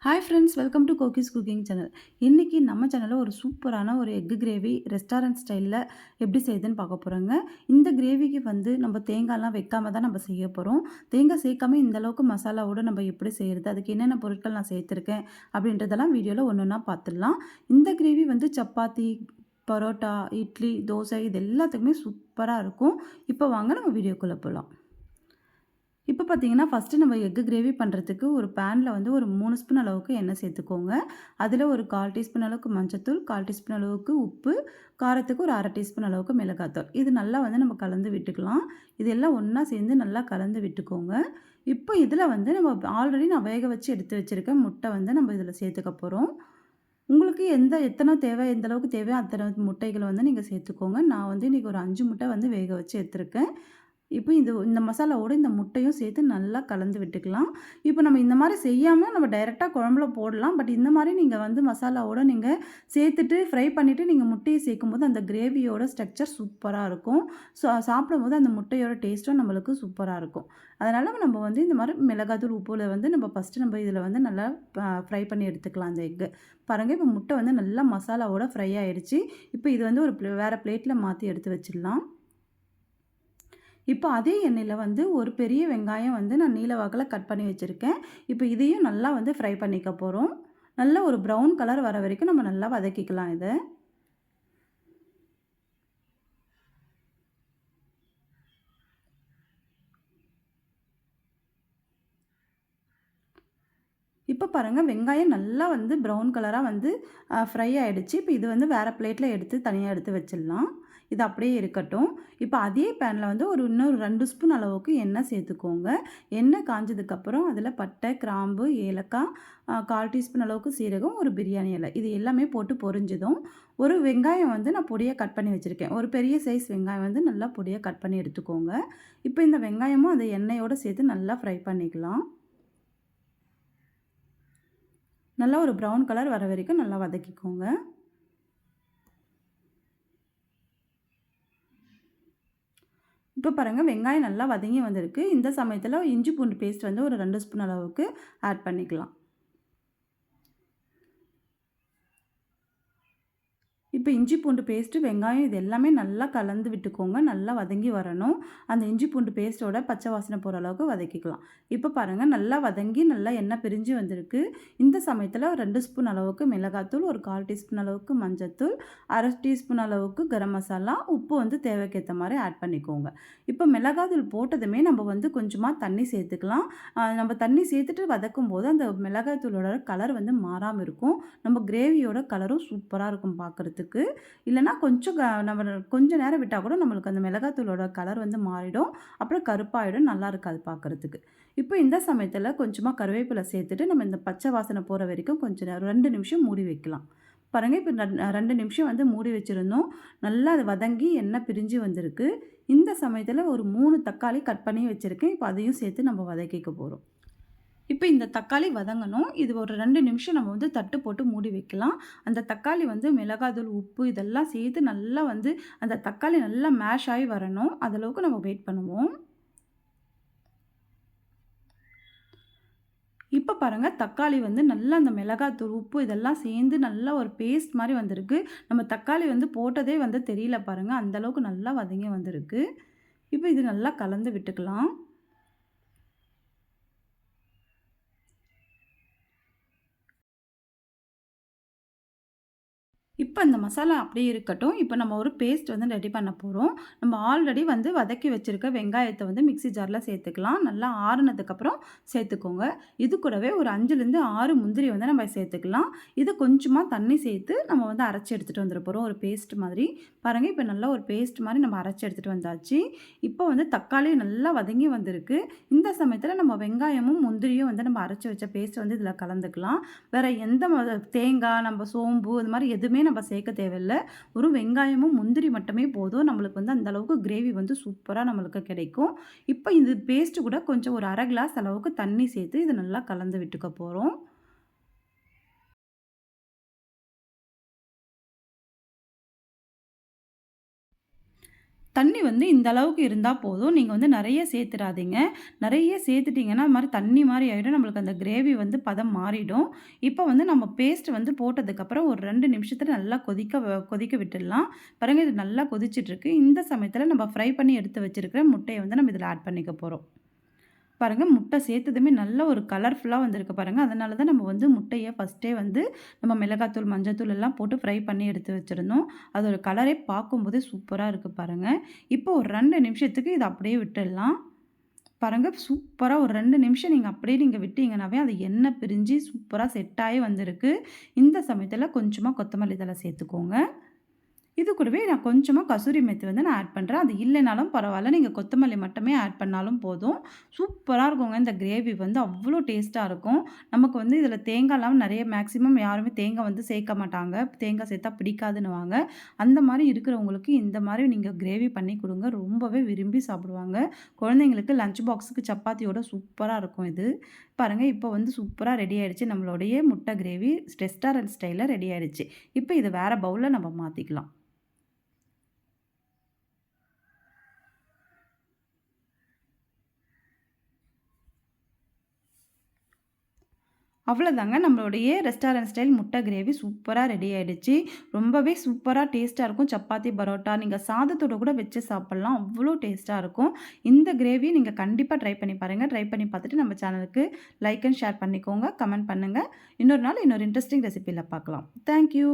Hi friends, welcome to கோகிஸ் cooking channel. இன்றைக்கி நம்ம சேனலில் ஒரு சூப்பரான ஒரு எக் கிரேவி ரெஸ்டாரண்ட் ஸ்டைலில் எப்படி செய்யுதுன்னு பார்க்க போகிறோங்க. இந்த கிரேவிக்கு வந்து நம்ம தேங்காய்லாம் வைக்காம தான் நம்ம செய்ய போகிறோம். தேங்காய் சேர்க்காம இந்த அளவுக்கு மசாலாவோடு நம்ம எப்படி செய்கிறது, அதுக்கு என்னென்ன பொருட்கள் நான் சேர்த்துருக்கேன் அப்படின்றதெல்லாம் வீடியோவில் ஒன்று ஒன்றா பார்த்துடலாம். இந்த கிரேவி வந்து சப்பாத்தி, பரோட்டா, இட்லி, தோசை இது எல்லாத்துக்குமே சூப்பராக இருக்கும். இப்போ வாங்க நம்ம வீடியோக்குள்ளே போகலாம். இப்போ பார்த்தீங்கன்னா, ஃபஸ்ட்டு நம்ம எக்கு கிரேவி பண்ணுறதுக்கு ஒரு பேனில் வந்து ஒரு 3 ஸ்பூன் அளவுக்கு எண்ணெய் சேர்த்துக்கோங்க. அதில் ஒரு 1/4 டீஸ்பூன் அளவுக்கு மஞ்சத்தூள், 1/4 டீஸ்பூன் அளவுக்கு உப்பு, காரத்துக்கு ஒரு 1/2 டீஸ்பூன் அளவுக்கு மிளகாத்தூள். இது நல்லா வந்து நம்ம கலந்து விட்டுக்கலாம். இது எல்லாம் ஒன்றா சேர்ந்து நல்லா கலந்து விட்டுக்கோங்க. இப்போ இதில் வந்து நம்ம ஆல்ரெடி நான் வேக வச்சு எடுத்து வச்சுருக்கேன் முட்டை வந்து நம்ம இதில் சேர்த்துக்க போகிறோம். உங்களுக்கு எத்தனை தேவை, எந்த அளவுக்கு தேவையோ அத்தனை முட்டைகள் வந்து நீங்கள் சேர்த்துக்கோங்க. நான் வந்து இன்றைக்கி ஒரு 5 முட்டை வந்து வேக வச்சு எடுத்துருக்கேன். இப்போ இந்த மசாலாவோட இந்த முட்டையும் சேர்த்து நல்லா கலந்து விட்டுக்கலாம். இப்போ நம்ம இந்த மாதிரி செய்யாமல் நம்ம டைரெக்டாக குழம்புல போடலாம். பட் இந்த மாதிரி நீங்கள் வந்து மசாலாவோட நீங்கள் சேர்த்துட்டு ஃப்ரை பண்ணிவிட்டு நீங்கள் முட்டையை சேர்க்கும்போது அந்த கிரேவியோட ஸ்ட்ரக்சர் சூப்பராக இருக்கும். ஸோ சாப்பிடும்போது அந்த முட்டையோட டேஸ்ட்டும் நம்மளுக்கு சூப்பராக இருக்கும். அதனால் நம்ம வந்து இந்த மாதிரி மிளகாத்தூள், உப்புல வந்து நம்ம ஃபஸ்ட்டு நம்ம இதில் வந்து நல்லா ஃப்ரை பண்ணி எடுத்துக்கலாம் அந்த எக்கு. பாருங்கள், இப்போ முட்டை வந்து நல்லா மசாலாவோட ஃப்ரை ஆகிடுச்சு. இப்போ இது வந்து ஒரு வேறு பிளேட்டில் மாற்றி எடுத்து வச்சிடலாம். இப்போ அதே எண்ணெயில் வந்து ஒரு பெரிய வெங்காயம் வந்து நான் நீல வாக்கில் கட் பண்ணி வச்சுருக்கேன். இப்போ இதையும் நல்லா வந்து ஃப்ரை பண்ணிக்க போகிறோம். நல்லா ஒரு ப்ரௌன் கலர் வர வரைக்கும் நம்ம நல்லா வதக்கிக்கலாம் இதை. இப்போ பாருங்கள், வெங்காயம் நல்லா வந்து ப்ரௌன் கலராக வந்து ஃப்ரை ஆகிடுச்சு. இப்போ இது வந்து வேறு பிளேட்டில் எடுத்து தனியாக எடுத்து வச்சிடலாம். இது அப்படியே இருக்கட்டும். இப்போ அதே பேனில் வந்து இன்னொரு 2 ஸ்பூன் அளவுக்கு எண்ணெய் சேர்த்துக்கோங்க. எண்ணெய் காஞ்சதுக்கப்புறம் அதில் பட்டை, கிராம்பு, ஏலக்காய், 1/4 டீஸ்பூன் அளவுக்கு சீரகம், ஒரு பிரியாணி இலை இது எல்லாமே போட்டு பொரிஞ்சதும் ஒரு வெங்காயம் வந்து நான் பொடியாக கட் பண்ணி வச்சுருக்கேன். ஒரு பெரிய சைஸ் வெங்காயம் வந்து நல்லா பொடியாக கட் பண்ணி எடுத்துக்கோங்க. இப்போ இந்த வெங்காயமும் அந்த எண்ணெயோடு சேர்த்து நல்லா ஃப்ரை பண்ணிக்கலாம். நல்லா ஒரு ப்ரௌன் கலர் வர வரைக்கும் நல்லா வதக்கிக்கோங்க. இப்போ பாருங்கள், வெங்காயம் நல்லா வதங்கி வந்திருக்கு. இந்த சமயத்தில் இஞ்சி பூண்டு பேஸ்ட் வந்து ஒரு 2 ஸ்பூன் அளவுக்கு ஆட் பண்ணிக்கலாம். இப்போ இஞ்சி பூண்டு பேஸ்ட்டு, வெங்காயம் இது எல்லாமே நல்லா கலந்து விட்டுக்கோங்க. நல்லா வதங்கி வரணும். அந்த இஞ்சி பூண்டு பேஸ்ட்டோட பச்சை வாசனை போகிற அளவுக்கு வதக்கிக்கலாம். இப்போ பாருங்கள், நல்லா வதங்கி நல்லா எண்ணெய் பிரிஞ்சு வந்திருக்கு. இந்த சமயத்தில் 2 ஸ்பூன் அளவுக்கு மிளகாத்தூள், ஒரு 1/4 டீஸ்பூன் அளவுக்கு மஞ்சத்தூள், 1/2 டீஸ்பூன் அளவுக்கு கரம் மசாலா, உப்பு வந்து தேவைக்கேற்ற மாதிரி ஆட் பண்ணிக்கோங்க. இப்போ மிளகாத்தூள் போட்டதுமே நம்ம வந்து கொஞ்சமாக தண்ணி சேர்த்துக்கலாம். நம்ம தண்ணி சேர்த்துட்டு வதக்கும் போது அந்த மிளகாத்தூளோட கலர் வந்து மாறாமல் இருக்கும். நம்ம கிரேவியோட கலரும் சூப்பராக இருக்கும் பார்க்குறதுக்கு. இல்லைனா கொஞ்சம் நம்ம கொஞ்சம் நேரம் விட்டால் கூட நம்மளுக்கு அந்த மிளகாத்தூளோட கலர் வந்து மாறிடும். அப்புறம் கருப்பாயிடும், நல்லா இருக்காது பார்க்குறதுக்கு. இப்போ இந்த சமயத்தில் கொஞ்சமாக கருவேப்பிலை சேர்த்துட்டு நம்ம இந்த பச்சை வாசனை போகிற வரைக்கும் கொஞ்சம் நேரம் 2 நிமிஷம் மூடி வைக்கலாம். பாருங்கள், இப்போ 2 நிமிஷம் வந்து மூடி வச்சுருந்தோம். நல்லா அது வதங்கி எண்ணெய் பிரிஞ்சு வந்திருக்கு. இந்த சமயத்தில் ஒரு 3 தக்காளி கட் பண்ணி வச்சுருக்கேன். இப்போ அதையும் சேர்த்து நம்ம வதக்கிக்க போகிறோம். இப்போ இந்த தக்காளி வதங்கணும். இது ஒரு 2 நிமிஷம் நம்ம வந்து தட்டு போட்டு மூடி வைக்கலாம். அந்த தக்காளி வந்து மிளகாத்தூள், உப்பு இதெல்லாம் சேர்த்து நல்லா வந்து அந்த தக்காளி நல்லா மேஷ் ஆகி வரணும். அதளவுக்கு நம்ம வெயிட் பண்ணுவோம். இப்போ பாருங்கள், தக்காளி வந்து நல்லா அந்த மிளகாத்தூள், உப்பு இதெல்லாம் சேர்ந்து நல்லா ஒரு பேஸ்ட் மாதிரி வந்திருக்கு. நம்ம தக்காளி வந்து போட்டதே வந்து தெரியல பாருங்கள். அந்தளவுக்கு நல்லா வதங்கி வந்திருக்கு. இப்போ இது நல்லா கலந்து விட்டுக்கலாம். இப்போ இந்த மசாலா அப்படியே இருக்கட்டும். இப்போ நம்ம ஒரு பேஸ்ட் வந்து ரெடி பண்ண போகிறோம். நம்ம ஆல்ரெடி வந்து வதக்கி வச்சுருக்க வெங்காயத்தை வந்து மிக்ஸி ஜாரில் சேர்த்துக்கலாம். நல்லா ஆறுனதுக்கப்புறம் சேர்த்துக்கோங்க. இது கூடவே ஒரு 5லேருந்து 6 முந்திரி வந்து நம்ம சேர்த்துக்கலாம். இது கொஞ்சமாக தண்ணி சேர்த்து நம்ம வந்து அரைச்சி எடுத்துகிட்டு வந்துட போகிறோம், ஒரு பேஸ்ட் மாதிரி. பாருங்கள், இப்போ நல்லா ஒரு பேஸ்ட் மாதிரி நம்ம அரைச்சி எடுத்துகிட்டு வந்தாச்சு. இப்போ வந்து தக்காளி நல்லா வதங்கி வந்திருக்கு. இந்த சமயத்தில் நம்ம வெங்காயமும் முந்திரியும் வந்து நம்ம அரைச்சி வச்ச பேஸ்ட் வந்து இதில் கலந்துக்கலாம். வேறு எந்த தேங்காய், நம்ம சோம்பு இது மாதிரி எதுவுமே நம்ம சேர்க்க தேவையில்ல. ஒரு வெங்காயமும் முந்திரி மட்டுமே போதும். நம்மளுக்கு வந்து அந்த அளவுக்கு கிரேவி வந்து சூப்பராக நம்மளுக்கு கிடைக்கும். இப்போ இந்த பேஸ்ட்டு கூட கொஞ்சம் ஒரு 1/2 கிளாஸ் அளவுக்கு தண்ணி சேர்த்து இதை நல்லா கலந்து விட்டுக்க போகிறோம். தண்ணி வந்து இந்த அளவுக்கு இருந்தா போதும். நீங்க வந்து நெறைய சேர்த்துறாதீங்க. நெறைய சேர்த்துட்டீங்கன்னா, அது மாரி தண்ணி மாரி ஆயிடும். நம்மளுக்கு அந்த கிரேவி வந்து பதம் மாறிடும். இப்போ வந்து நம்ம பேஸ்ட் வந்து போட்டதுக்கப்புறம் ஒரு 2 நிமிஷத்துல நல்லா கொதிக்க விட்டுடலாம். பாருங்க இது நல்லா கொதிச்சிட்ருக்கு. இந்த சமயத்துல நம்ம ஃப்ரை பண்ணி எடுத்து வச்சிருக்கிற முட்டைய வந்து நம்ம இதில ஆட் பண்ணிக்க போறோம். பாருங்க முட்டை சேர்த்ததுமே நல்ல ஒரு கலர்ஃபுல்லா வந்திருக்கு பாருங்க. அதனால தான் நம்ம வந்து முட்டைய ஃபர்ஸ்ட்டே வந்து நம்ம மிளகாத்தூள், மஞ்சள்தூள் எல்லாம் போட்டு ஃப்ரை பண்ணி எடுத்து வச்சிருந்தோம். அதோட கலரே பார்க்கும்போதே சூப்பரா இருக்கு பாருங்க. இப்போ ஒரு 2 நிமிஷத்துக்கு இத அப்படியே விட்டுடலாம். பாருங்க சூப்பரா ஒரு 2 நிமிஷம் நீங்க விட்டீங்கன்னாவே, அது எண்ணெய் பிரிஞ்சு சூப்பரா செட் ஆயி வந்திருக்கு. இந்த சமயத்தில கொஞ்சமா கொத்தமல்லி தழை சேர்த்துக்கோங்க. இது கூடவே நான் கொஞ்சமா கசூரி மேத்தி வந்து நான் ஆட் பண்றேன். அது இல்லைனாலும் பரவால்ல. நீங்க கொத்தமல்லி மட்டுமே ஆட் பண்ணாலும் போதும். சூப்பரா இருக்குங்க. இந்த கிரேவி வந்து அவ்ளோ டேஸ்ட்டா இருக்கும். நமக்கு வந்து இதில தேங்காய்லாம் நெறைய மேக்ஸிமம் யாருமே தேங்காய் வந்து சேர்க்க மாட்டாங்க. தேங்காய் சேர்த்தா பிடிக்காதுன்னுவாங்க. அந்த மாரி இருக்கிறவங்களுக்கு இந்த மாரி நீங்க கிரேவி பண்ணி குடுங்க. ரொம்பவே விரும்பி சாப்பிடுவாங்க. குழந்தைங்களுக்கு லஞ்ச் பாக்ஸுக்கு சப்பாத்தியோட சூப்பரா இருக்கும் இது. பாருங்க இப்போ வந்து சூப்பரா ரெடி ஆயிடுச்சு. நம்மளுடைய முட்டை கிரேவி ரெஸ்டாரண்ட் ஸ்டைல்ல ரெடி ஆயிடுச்சு. இப்போ இத வேற பவுல்ல நம்ம மாத்திக்கலாம். அவ்வளோதாங்க நம்மளுடைய ரெஸ்டாரண்ட் ஸ்டைல் முட்டை கிரேவி சூப்பரா ரெடி ஆயிடுச்சு. ரொம்பவே சூப்பரா டேஸ்ட்டா இருக்கும். சப்பாத்தி, பரோட்டா நீங்க சாதத்தோட கூட வச்சு சாப்பிடலாம். அவ்ளோ டேஸ்ட்டா இருக்கும். இந்த கிரேவி நீங்க கண்டிப்பா ட்ரை பண்ணி பாருங்க. ட்ரை பண்ணி பார்த்துட்டு நம்ம சேனலுக்கு லைக் அண்ட் ஷேர் பண்ணிக்கோங்க. கமெண்ட் பண்ணுங்க. இன்னொரு நாள் இன்னொரு இன்ட்ரஸ்டிங் ரெசிபில பார்க்கலாம். Thank you.